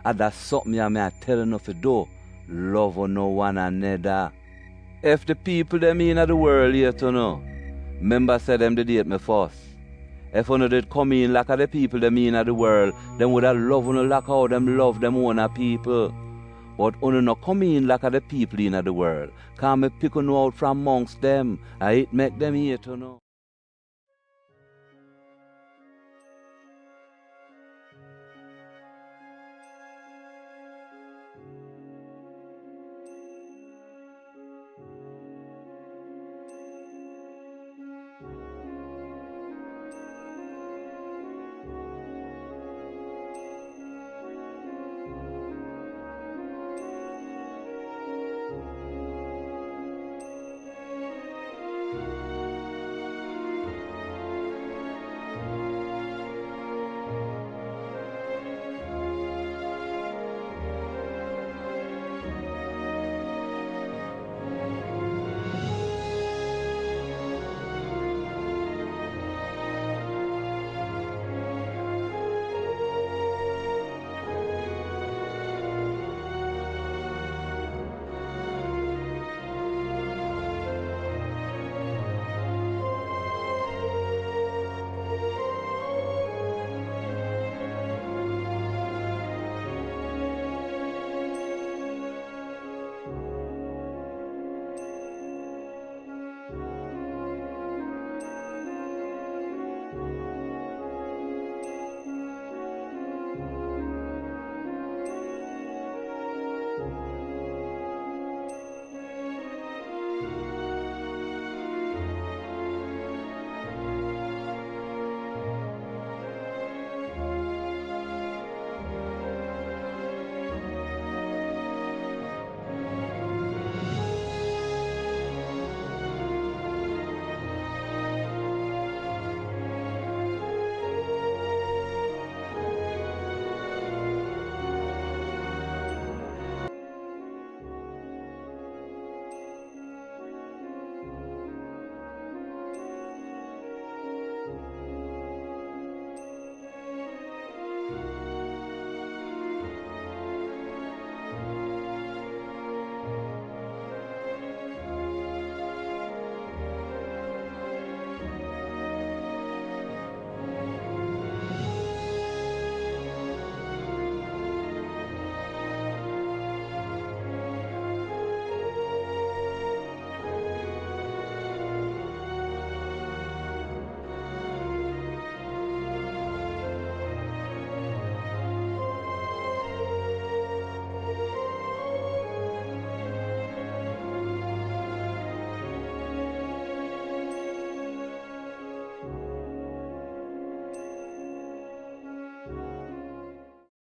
And that's something me I tell you to do. Love on no one another. If the people them in the world here to know, remember say them did date me first. If you did come in like the people them in the world, them would have love you like how them love them own people. But you not come in like the people in the world. Can me pick you out from amongst them, and it make them hate you know.